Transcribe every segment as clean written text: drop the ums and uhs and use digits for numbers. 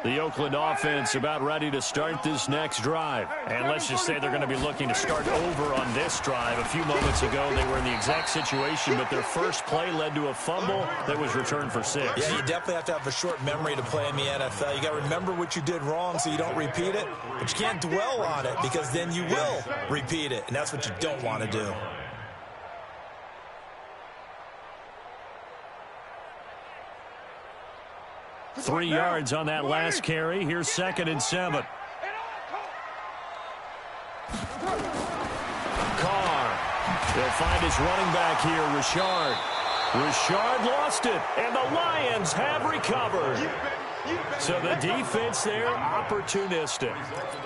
The Oakland offense about ready to start this next drive. And let's just say they're going to be looking to start over on this drive. A few moments ago, they were in the exact situation, but their first play led to a fumble that was returned for 6. Yeah, you definitely have to have a short memory to play in the NFL. You got to remember what you did wrong so you don't repeat it, but you can't dwell on it because then you will repeat it, and that's what you don't want to do. Three yards on that last carry. Here's 2nd and 7. Carr. They'll find his running back here, Richard. Richard lost it, and the Lions have recovered. So the defense there, opportunistic.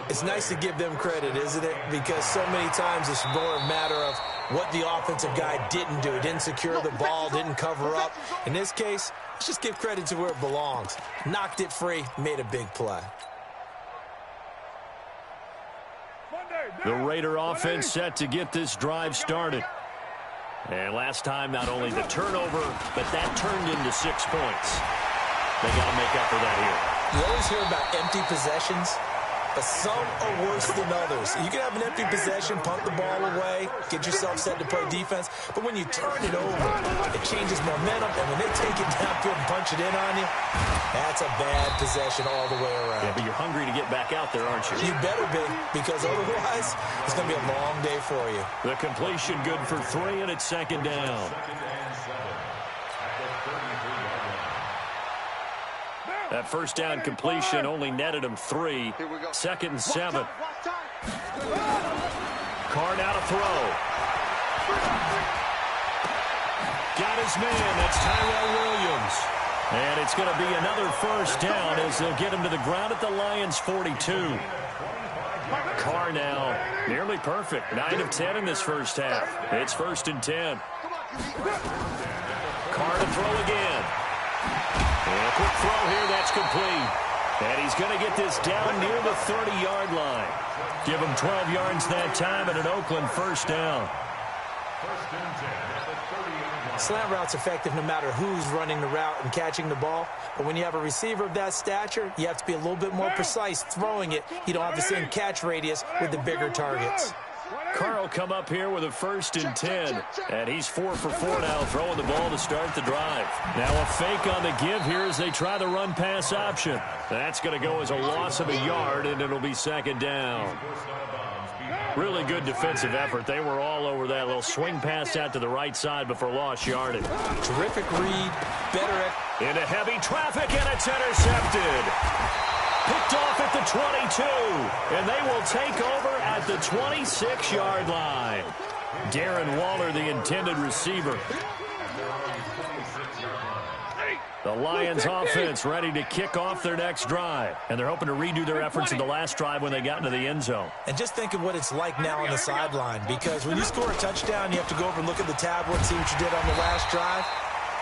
It's nice to give them credit, isn't it? Because so many times it's more a matter of what the offensive guy didn't do. Didn't secure the ball, didn't cover up. In this case, let's just give credit to where it belongs. Knocked it free, made a big play. The Raider offense set to get this drive started. And last time, not only the turnover, but that turned into 6 points. They got to make up for that here. You always hear about empty possessions, but some are worse than others. You can have an empty possession, punt the ball away, get yourself set to play defense, but when you turn it over, it changes momentum, and when they take it downfield and punch it in on you, that's a bad possession all the way around. Yeah, but you're hungry to get back out there, aren't you? You better be, because otherwise, it's going to be a long day for you. The completion good for 3, and it's 2nd down. That first down completion only netted him 3. 2nd and 7. Carr now to throw. Got his man. That's Tyrell Williams. And it's going to be another first down as they'll get him to the ground at the Lions' 42. Carr now nearly perfect. 9 of 10 in this first half. It's 1st and 10. Carr to throw again. And a quick throw here, that's complete. And he's going to get this down near the 30-yard line. Give him 12 yards that time and an Oakland first down. Slant route's effective no matter who's running the route and catching the ball. But when you have a receiver of that stature, you have to be a little bit more precise throwing it. You don't have the same catch radius with the bigger targets. Carr will come up here with a 1st and 10. And he's 4 for 4 now, throwing the ball to start the drive. Now a fake on the give here as they try the run-pass option. That's going to go as a loss of a yard, and it'll be 2nd down. Really good defensive effort. They were all over that little swing pass out to the right side before lost yardage. Terrific read, better. Into heavy traffic, and it's intercepted. Picked off at the 22, and they will take over at the 26-yard line. Darren Waller, the intended receiver. The Lions offense ready to kick off their next drive, and they're hoping to redo their efforts in the last drive when they got into the end zone. And just think of what it's like now on the sideline, because when you score a touchdown, you have to go over and look at the tablet, see what you did on the last drive.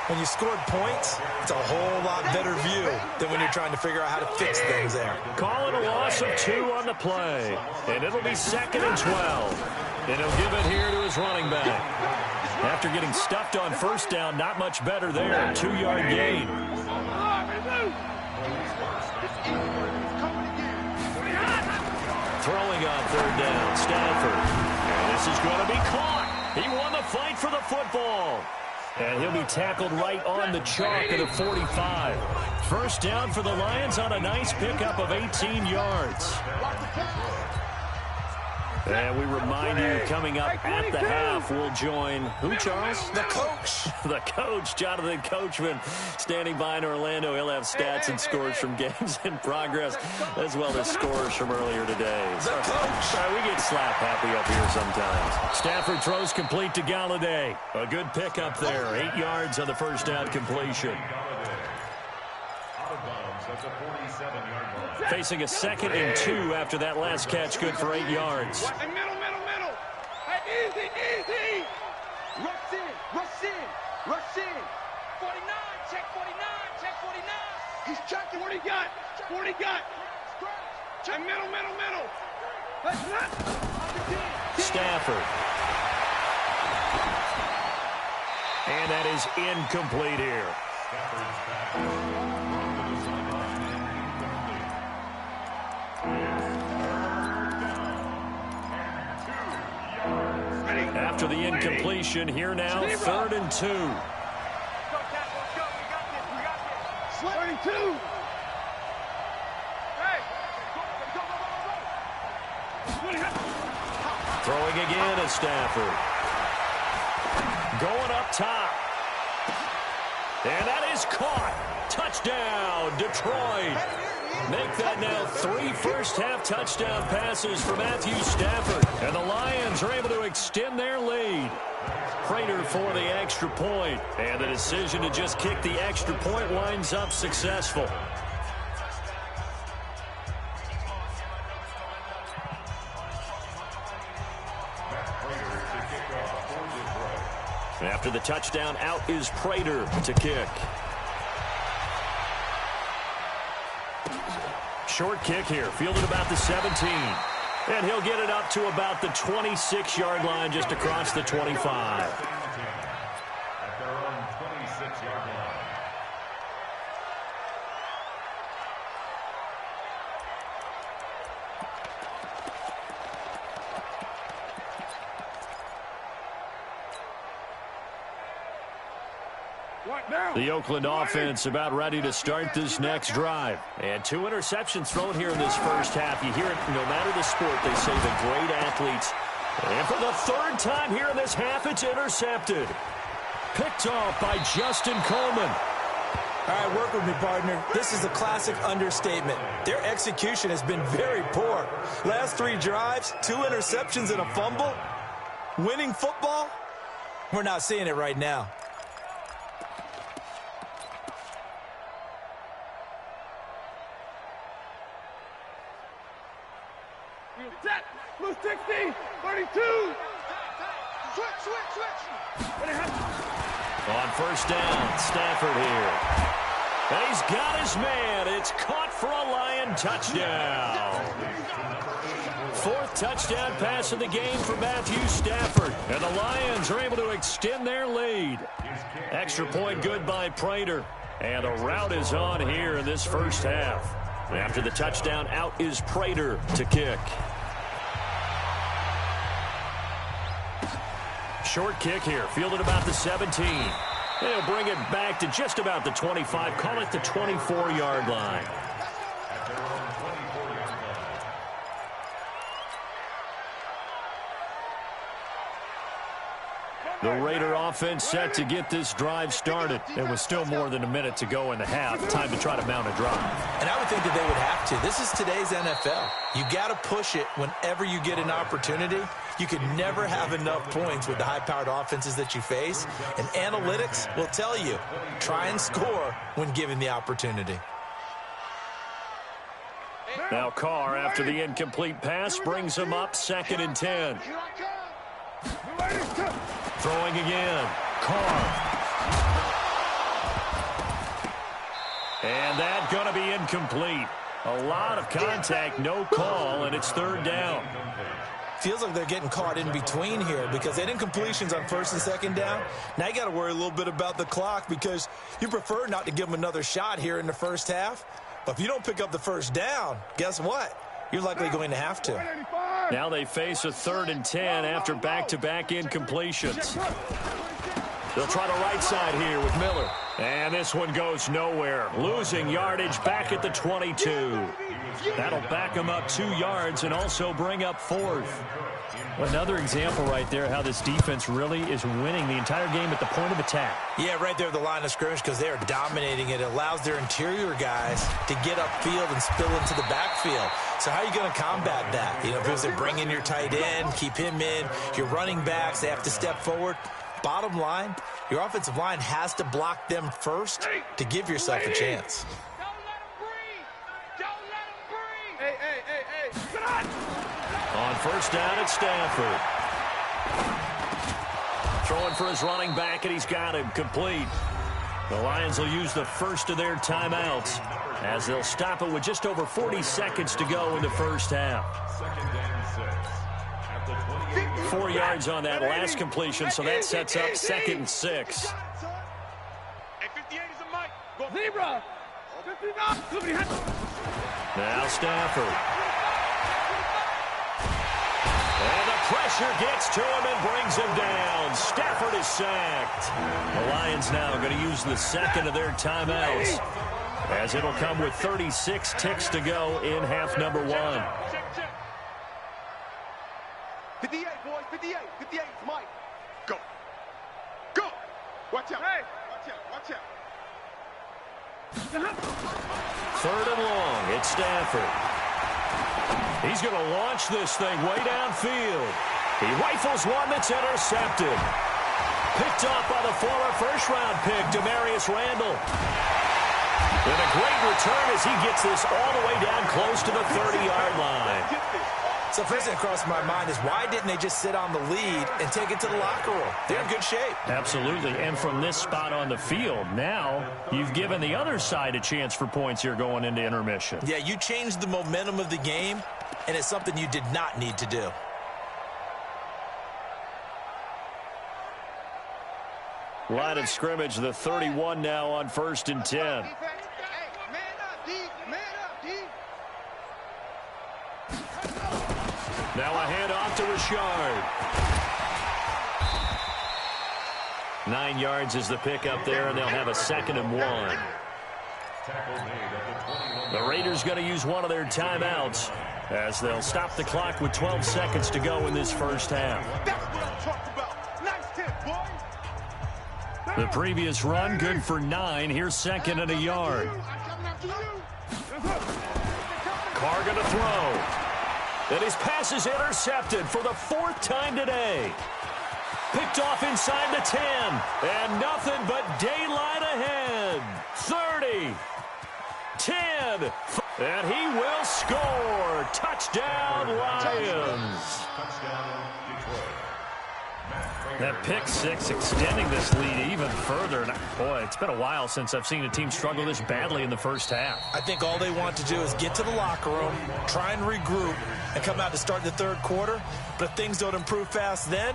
When you scored points, it's a whole lot better view than when you're trying to figure out how to fix things there. Calling a loss of 2 on the play, and it'll be 2nd and 12. And he'll give it here to his running back. After getting stuffed on first down, not much better there. 2-yard gain. Throwing on 3rd down, Stafford. And this is going to be caught. He won the fight for the football. And he'll be tackled right on the chalk at the 45. First down for the Lions on a nice pickup of 18 yards. And we remind you, coming up at the half, we'll join who, Charles? The coach. The coach, Jonathan Coachman, standing by in Orlando. He'll have stats and scores from games in progress, as well as scores from earlier today. The coach. We get slap happy up here sometimes. Stafford throws complete to Galladay. A good pickup there. 8 yards on the first down completion. Facing a 2nd and 2 after that last catch, good for 8 yards. Middle. Hey, easy. Rush in. 49, check 49. He's checking. 40 got. Check middle. Stafford. And that is incomplete here. After the incompletion, here now, 3rd and 2. Let's go, we got this, we got this. 32. Hey, go. Throwing again is Stafford. Going up top. And that is caught. Touchdown, Detroit. Make that now 3 first-half touchdown passes for Matthew Stafford. And the Lions are able to extend their lead. Prater for the extra point. And the decision to just kick the extra point winds up successful. After the touchdown, out is Prater to kick. Short kick here, fielded about the 17. And he'll get it up to about the 26-yard line, just across the 25. At their own 26-yard line. The Oakland offense about ready to start this next drive. And 2 interceptions thrown here in this first half. You hear it no matter the sport, they say the great athletes. And for the 3rd time here in this half, it's intercepted. Picked off by Justin Coleman. All right, work with me, partner. This is a classic understatement. Their execution has been very poor. Last 3 drives, 2 interceptions and a fumble. Winning football? We're not seeing it right now. Set. Blue 60. 32. Switch. On first down, Stafford here. And he's got his man. It's caught for a Lion touchdown. 4th touchdown pass of the game for Matthew Stafford. And the Lions are able to extend their lead. Extra point good by Prater. And the route is on here in this first half. After the touchdown, out is Prater to kick. Short kick here, fielded about the 17. They'll bring it back to just about the 25, call it the 24-yard line. At their own 24-yard line. The Raider offense set to get this drive started. There was still more than a minute to go in the half. Time to try to mount a drive. And I would think that they would have to. This is today's NFL. You got to push it whenever you get an opportunity. You can never have enough points with the high-powered offenses that you face. And analytics will tell you, try and score when given the opportunity. Now Carr, after the incomplete pass, brings him up 2nd and 10. Throwing again. Carr. And that going to be incomplete. A lot of contact, no call, and it's 3rd down. Feels like they're getting caught in between here because they had incompletions on 1st and 2nd down. Now you got to worry a little bit about the clock because you prefer not to give them another shot here in the first half. But if you don't pick up the 1st down, guess what? You're likely going to have to. Now they face a 3rd and 10 after back-to-back incompletions. They'll try the right side here with Miller. And this one goes nowhere. Losing yardage back at the 22. That'll back them up 2 yards and also bring up 4th. Another example right there how this defense really is winning the entire game at the point of attack. Yeah, right there at the line of scrimmage because they are dominating it. It allows their interior guys to get upfield and spill into the backfield. So how are you going to combat that? You know, because they bring in your tight end, keep him in. Your running backs, they have to step forward. Bottom line, your offensive line has to block them first to give yourself a chance. Don't let him breathe. Hey. On first down, it's Stafford. Throwing for his running back, and he's got him complete. The Lions will use the first of their timeouts as they'll stop it with just over 40 seconds to go in the first half. 2nd and 6. At the 28. 4 yards on that last completion, so that sets up 2nd and 6. Hey, 58 is a mic. Go zebra. 59. Now Stafford. And the Pressure gets to him and brings him down. Stafford is sacked. The Lions now going to use the second of their timeouts, as it'll come with 36 ticks to go in half number 1. 58, boys, 58, 58, Mike. Go. Go. Watch out. Hey. Watch out. Third and long. It's Stafford. He's going to launch this thing way downfield. He rifles one that's intercepted. Picked off by the former first-round pick, Demarius Randall. And a great return as he gets this all the way down close to the 30-yard line. So first thing that crossed my mind is, why didn't they just sit on the lead and take it to the locker room? They're in good shape. Absolutely. And from this spot on the field, now you've given the other side a chance for points here going into intermission. Yeah, you changed the momentum of the game, and it's something you did not need to do. Line of scrimmage, the 31 now on 1st and 10. Man up, D. Man up, D. Now a handoff to Richard. 9 yards is the pickup there, and they'll have a 2nd and 1. The Raiders going to use one of their timeouts, as they'll stop the clock with 12 seconds to go in this first half. That's what I'm talking about. Nice tip, boy. The previous run good for 9. Here's 2nd and a yard. Carr going to throw. And his pass is intercepted for the 4th time today. Picked off inside the 10. And nothing but daylight ahead. 30. 10. And he will score. Touchdown, Lions. That pick six extending this lead even further. And boy, it's been a while since I've seen a team struggle this badly in the first half. I think all they want to do is get to the locker room, try and regroup, and come out to start the third quarter. But if things don't improve fast then,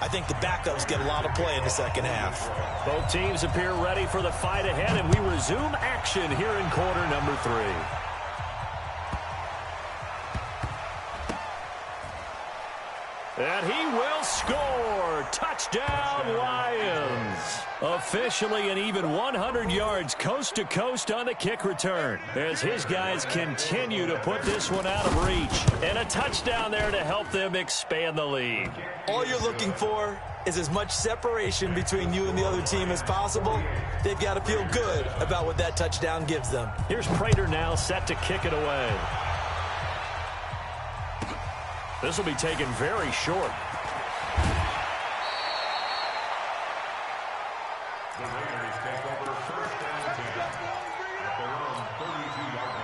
I think the backups get a lot of play in the second half. Both teams appear ready for the fight ahead, and we resume action here in quarter number 3. And he will score. Touchdown, Lions. Officially an even 100 yards coast to coast on the kick return, as his guys continue to put this one out of reach. And a touchdown there to help them expand the lead. All you're looking for is as much separation between you and the other team as possible. They've got to feel good about what that touchdown gives them. Here's Prater now set to kick it away. This will be taken very short. The Raiders take over 1st and 10 at their own 32-yard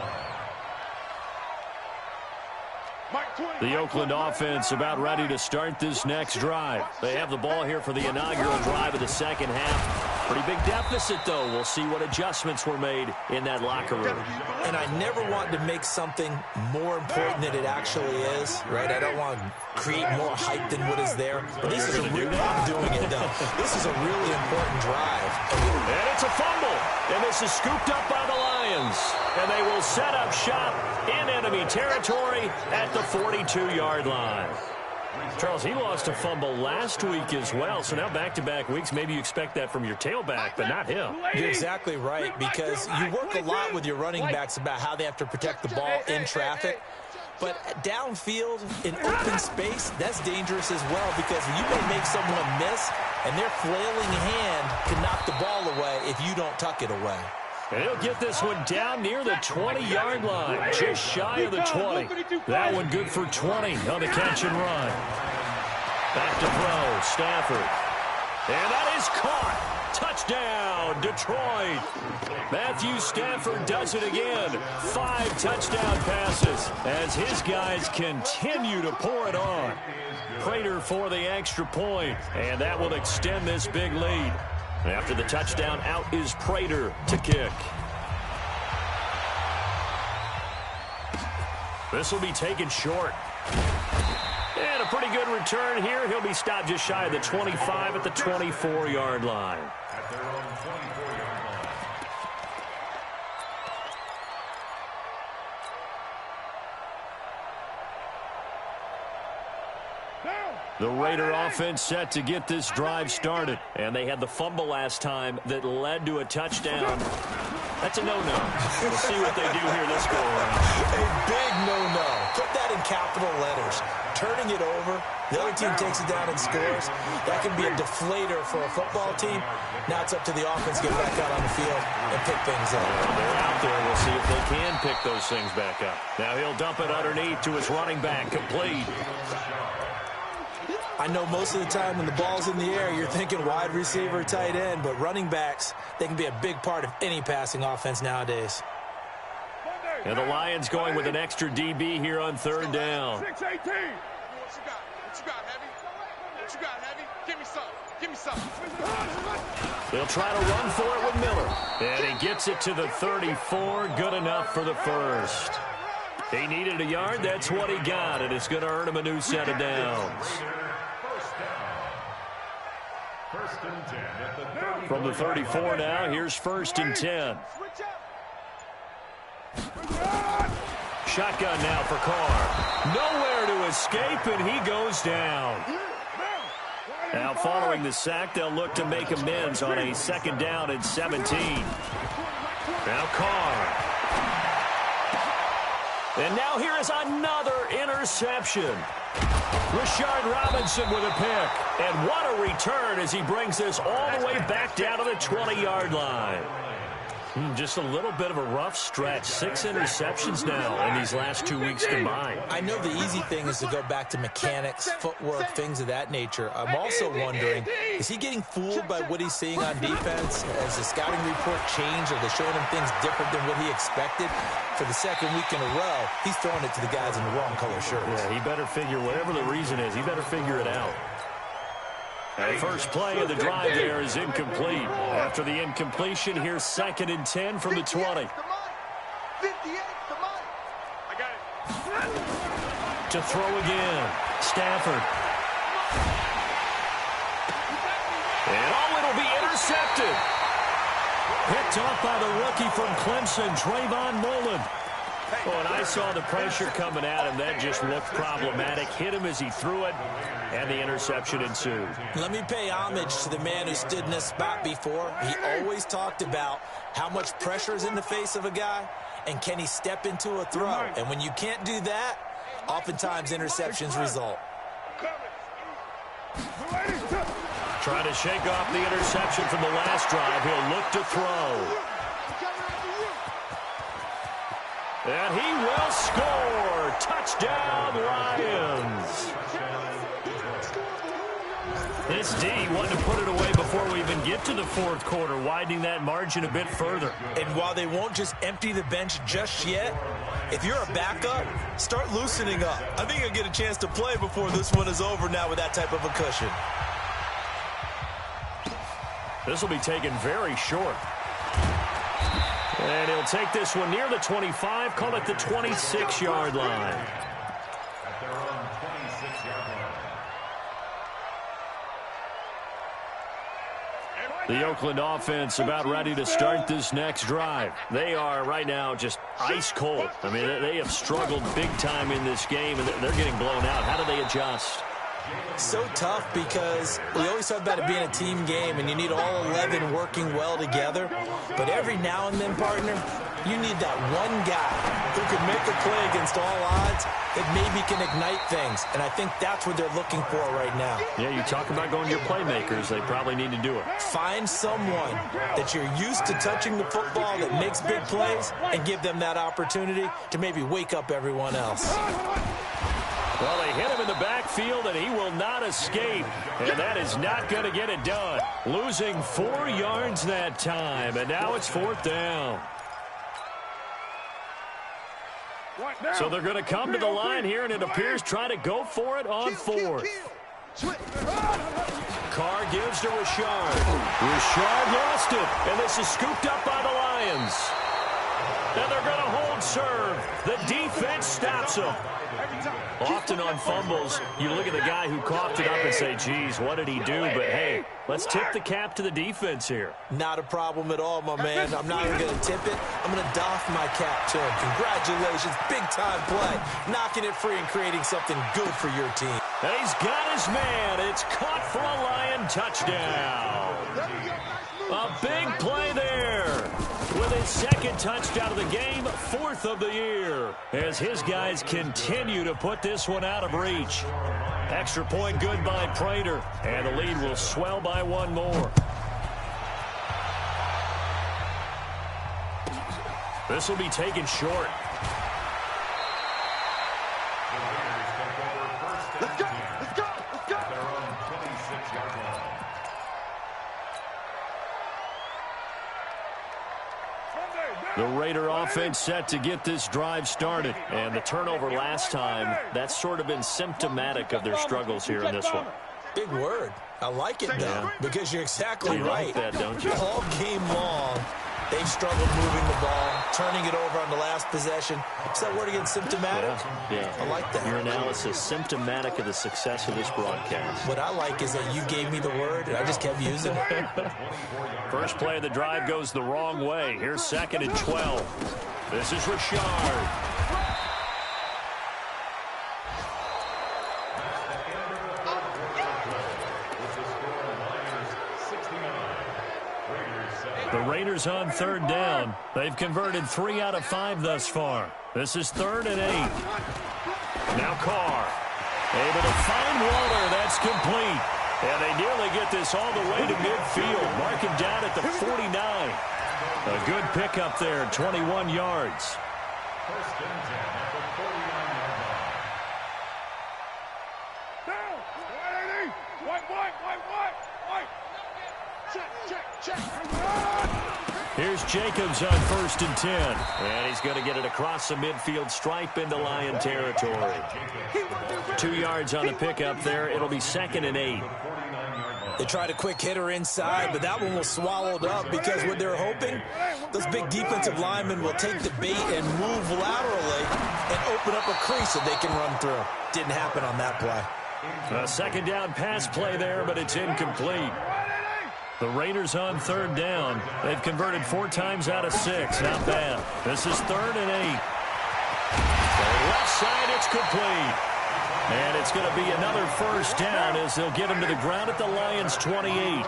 line. The Oakland offense about ready to start this next drive. They have the ball here for the inaugural drive of the second half. Pretty big deficit, though. We'll see what adjustments were made in that locker room. And I never want to make something more important than it actually is, right? I don't want to create more hype than what is there. But this is a real, I'm doing it, though. This is a really important drive. And it's a fumble. And this is scooped up by the Lions. And they will set up shop in enemy territory at the 42-yard line. Charles, he lost a fumble last week as well, so now back-to-back weeks, maybe you expect that from your tailback, but not him. You're exactly right, because you work a lot with your running backs about how they have to protect the ball in traffic. But downfield, in open space, that's dangerous as well, because you may make someone miss, and their flailing hand can knock the ball away if you don't tuck it away. And he'll get this one down near the 20-yard line, just shy of the 20. That one good for 20 on the catch and run. Back to throw, Stafford. And that is caught. Touchdown, Detroit. Matthew Stafford does it again. 5 touchdown passes as his guys continue to pour it on. Prater for the extra point, and that will extend this big lead. After the touchdown, out is Prater to kick. This will be taken short. And a pretty good return here. He'll be stopped just shy of the 25 at the 24-yard line. At their own 24-yard line. Down. The Raider offense set to get this drive started. And they had the fumble last time that led to a touchdown. That's a no-no. We'll see what they do here this go around. A big no-no. Put that in capital letters. Turning it over, the other team takes it down and scores. That can be a deflator for a football team. Now it's up to the offense to get back out on the field and pick things up. They're out there. We'll see if they can pick those things back up. Now he'll dump it underneath to his running back, complete. I know most of the time when the ball's in the air, you're thinking wide receiver, tight end, but running backs, they can be a big part of any passing offense nowadays. And the Lions going with an extra DB here on third down. 6-18. What you got? What you got, Heavy? What you got, Heavy? Give me some. Give me some. They'll try to run for it with Miller. And he gets it to the 34. Good enough for the first. He needed a yard. That's what he got. And it's going to earn him a new set of downs. From the 34 now, here's 1st and 10. Shotgun now for Carr. Nowhere to escape, and he goes down. Now, following the sack, they'll look to make amends on a 2nd down and 17. Now Carr. And now here is another interception. Rashard Robinson with a pick. And what a return as he brings this all the way back down to the 20-yard line. Just a little bit of a rough stretch. 6 interceptions now in these last 2 weeks combined. I know the easy thing is to go back to mechanics, footwork, things of that nature. I'm also wondering, is he getting fooled by what he's seeing on defense? Has the scouting report changed? Are they showing him things different than what he expected? For the 2nd week in a row, he's throwing it to the guys in the wrong color shirts. Yeah, he better figure, whatever the reason is, he better figure it out. The first play of the drive there is incomplete. After the incompletion, here's 2nd and 10 from the 20. 58, I got it. To throw again. Stafford. And it'll be intercepted. Picked off by the rookie from Clemson, Trayvon Mullen. Oh, and I saw the pressure coming at him. That just looked problematic. Hit him as he threw it, and the interception ensued. Let me pay homage to the man who stood in this spot before. He always talked about how much pressure is in the face of a guy, and can he step into a throw. And when you can't do that, oftentimes interceptions result. Trying to shake off the interception from the last drive. He'll look to throw. And he will score. Touchdown, Lions. This D wanted to put it away before we even get to the 4th quarter, widening that margin a bit further. And while they won't just empty the bench just yet, if you're a backup, start loosening up. I think you'll get a chance to play before this one is over now with that type of a cushion. This will be taken very short. And he'll take this one near the 25, call it the 26-yard line. At their own 26-yard line. The Oakland offense about ready to start this next drive. They are right now just ice cold. I mean, they have struggled big time in this game, and they're getting blown out. How do they adjust? So tough because we always talk about it being a team game and you need all 11 working well together. But every now and then, partner, you need that one guy who can make a play against all odds that maybe can ignite things. And I think that's what they're looking for right now. Yeah, you talk about going to your playmakers. They probably need to do it. Find someone that you're used to touching the football that makes big plays and give them that opportunity to maybe wake up everyone else. Well, they hit him in the backfield, and he will not escape. And that is not going to get it done. Losing 4 yards that time, and now it's 4th down. So they're going to come to the line here, and it appears trying to go for it on 4th. Carr gives to Rashard. Rashard lost it, and this is scooped up by the Lions. And they're going to hold won't serve. The defense stops him. Often on fumbles, you look at the guy who coughed it up and say, geez, what did he do? But, hey, let's tip the cap to the defense here. Not a problem at all, my man. I'm not even going to tip it. I'm going to doff my cap to him. Congratulations. Big-time play. Knocking it free and creating something good for your team. And he's got his man. It's caught for a Lion touchdown. A big play there. With his second touchdown of the game, 4th of the year, as his guys continue to put this one out of reach. Extra point good by Prater, and the lead will swell by one more. This will be taken short. Let's go! Let's go! Let's go! Their own 26-yard line. The Raider offense set to get this drive started. And the turnover last time, that's sort of been symptomatic of their struggles here in this one. Big word. I like it, though, because you're exactly right. You like that, don't you? All game long, they've struggled moving the ball, turning it over on the last possession. Is that word again, symptomatic? Yeah. I like that. Your analysis, symptomatic of the success of this broadcast. What I like is that you gave me the word, and I just kept using it. First play of the drive goes the wrong way. Here's 2nd and 12. This is Richard. The Raiders on 3rd down. They've converted 3 out of 5 thus far. This is 3rd and 8. Now Carr. Able to find Waller. That's complete. And they nearly get this all the way to midfield. Mark him down at the 49. A good pickup there, 21 yards. First and 10 at the 49-yard line. Down! 180! White! Check! Here's Jacobs on 1st and 10. And he's going to get it across the midfield stripe into Lion territory. 2 yards on the pickup there. It'll be 2nd and 8. They tried a quick hitter inside, but that one was swallowed up because what they're hoping, those big defensive linemen will take the bait and move laterally and open up a crease that they can run through. Didn't happen on that play. A 2nd down pass play there, but it's incomplete. The Raiders on 3rd down. They've converted 4 times out of 6. Not bad. This is 3rd and 8. The left side, it's complete. And it's going to be another first down as they'll get him to the ground at the Lions' 28.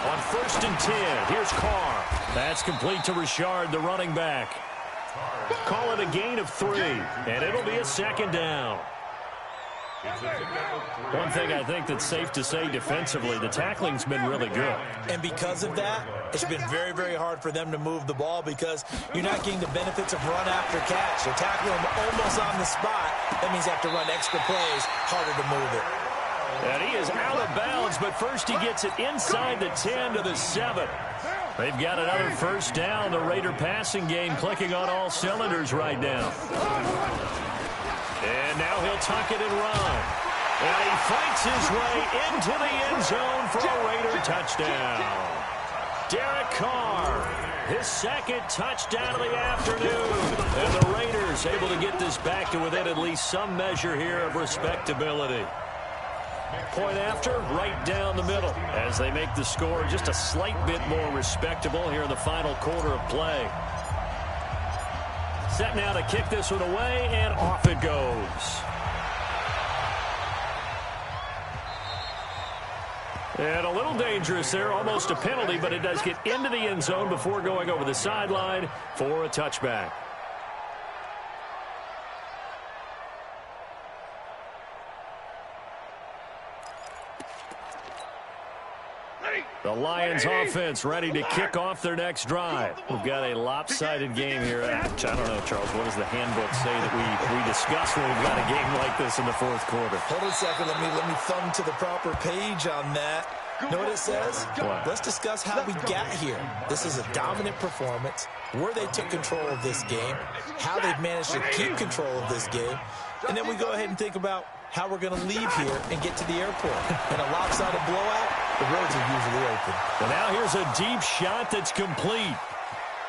On 1st and 10, here's Carr. That's complete to Richard, the running back. Call it a gain of 3, and it'll be a 2nd down. One thing I think that's safe to say defensively, the tackling's been really good. And because of that, it's been very, very hard for them to move the ball because you're not getting the benefits of run after catch. They're tackling them almost on the spot. That means you have to run extra plays, harder to move it. And he is out of bounds, but first he gets it inside the 10 to the 7. They've got another first down. The Raider passing game clicking on all cylinders right now. And now he'll tuck it and run. And he fights his way into the end zone for a Raider touchdown. Derek Carr, his 2nd touchdown of the afternoon. And the Raiders able to get this back to within at least some measure here of respectability. Point after, right down the middle as they make the score just a slight bit more respectable here in the final quarter of play. Set now to kick this one away, and off it goes. And a little dangerous there, almost a penalty, but it does get into the end zone before going over the sideline for a touchback. The Lions offense ready to kick off their next drive. We've got a lopsided game here. I don't know, Charles, what does the handbook say that we discuss when we've got a game like this in the 4th quarter? Hold on a second. Let me thumb to the proper page on that. Know what it says? What? Let's discuss how we got here. This is a dominant performance, where they took control of this game, how they've managed to keep control of this game, and then we go ahead and think about how we're going to leave here and get to the airport. In a lopsided blowout, the roads are usually open. And now here's a deep shot that's complete.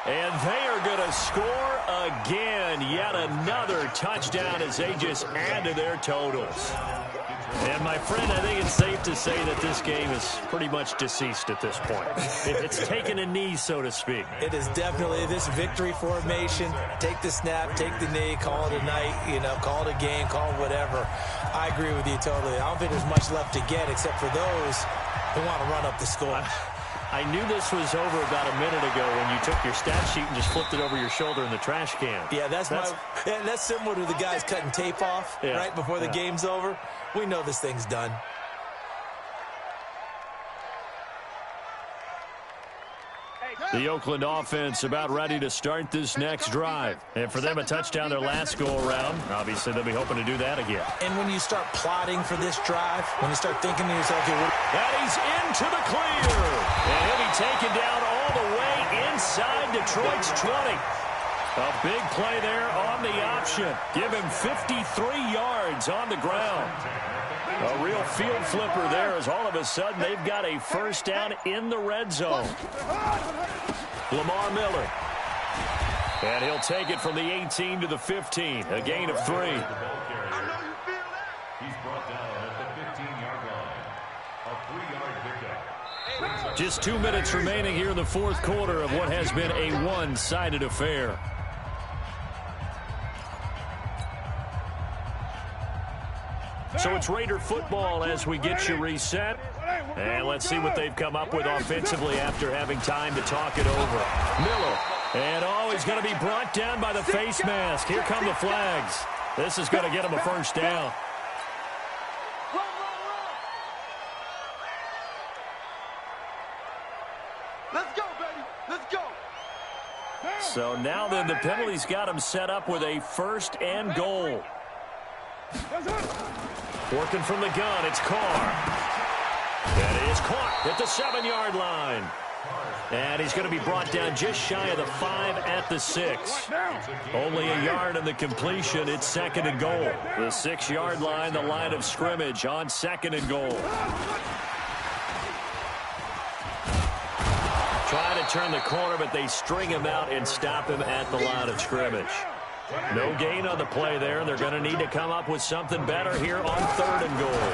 And they are going to score again. Yet another touchdown as they just add to their totals. And, my friend, I think it's safe to say that this game is pretty much deceased at this point. It's taken a knee, so to speak. It is definitely this victory formation. Take the snap, take the knee, call it a night, call it a game, call it whatever. I agree with you totally. I don't think there's much left to get except for those who want to run up the score. I knew this was over about a minute ago when you took your stat sheet and just flipped it over your shoulder in the trash can. Yeah, that's similar to the guys cutting tape off right before the game's over. We know this thing's done. The Oakland offense about ready to start this next drive. And for them, a touchdown their last go-around. Obviously, they'll be hoping to do that again. And when you start plotting for this drive, when you start thinking to yourself, okay, and he's into the clear. And he'll be taken down all the way inside Detroit's 20. A big play there on the option. Give him 53 yards on the ground. A real field flipper there as all of a sudden they've got a first down in the red zone. Lamar Miller. And he'll take it from the 18 to the 15. A gain of 3. He's brought down at the 15-yard line. A 3-yard pickup. Just 2 minutes remaining here in the fourth quarter of what has been a one-sided affair. So it's Raider football as we get you reset. And let's see what they've come up with offensively after having time to talk it over. Miller. And he's going to be brought down by the face mask. Here come the flags. This is going to get him a first down. Let's go, baby. Let's go. So now then the penalty's got him set up with a first and goal. Working from the gun, it's Carr. That is caught at the 7-yard line. And he's going to be brought down just shy of the 5 at the 6. Only a yard in the completion. It's second and goal. The 6-yard line, the line of scrimmage on second and goal. Try to turn the corner, but they string him out and stop him at the line of scrimmage. No gain on the play there. They're going to need to come up with something better here on third and goal.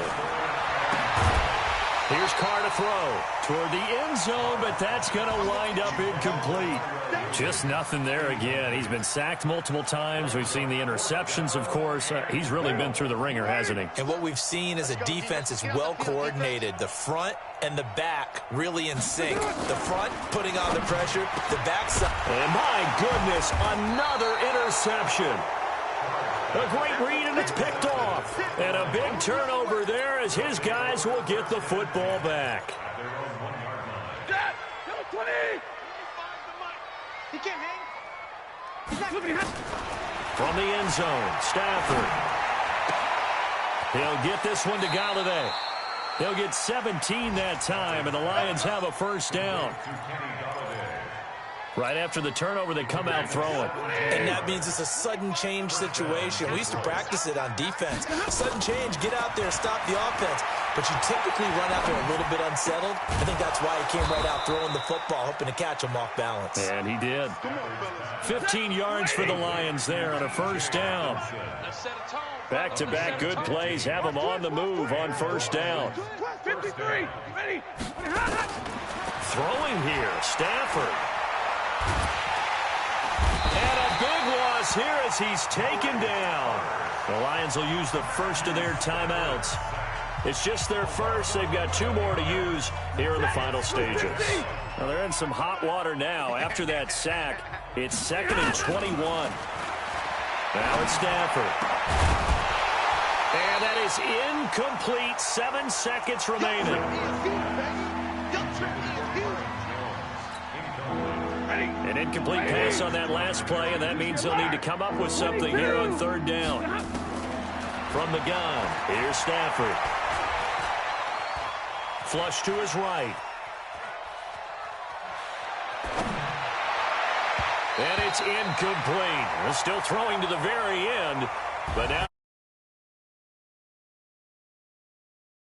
Here's Carr to throw toward the end zone, but that's going to wind up incomplete. Just nothing there again. He's been sacked multiple times. We've seen the interceptions, of course. He's really been through the ringer, hasn't he? And what we've seen is a defense is well coordinated. The front and the back really in sync. The front putting on the pressure, the backside. And my goodness, another interception. A great read, and it's picked off. And a big turnover there as his guys will get the football back. Dad, 20. He can't hang. He's not moving. From the end zone, Stafford. He'll get this one to Galladay. He'll get 17 that time, and the Lions have a first down. Right after the turnover, they come out throwing. And that means it's a sudden change situation. We used to practice it on defense. Sudden change, get out there, stop the offense. But you typically run out there a little bit unsettled. I think that's why he came right out throwing the football, hoping to catch him off balance. And he did. 15 yards for the Lions there on a first down. Back-to-back good plays have them on the move on first down. 53. Ready. Throwing here, Stafford. And a big loss here as he's taken down. The Lions will use the first of their timeouts. It's just their first. They've got 2 more to use here in the final stages. Well, they're in some hot water now. After that sack, it's 2nd and 21. Now it's Stafford. And that is incomplete. 7 seconds remaining. An incomplete pass on that last play, and that means they'll need to come up with something here on third down. From the gun, here's Stafford. Flush to his right. And it's incomplete. They're still throwing to the very end, but now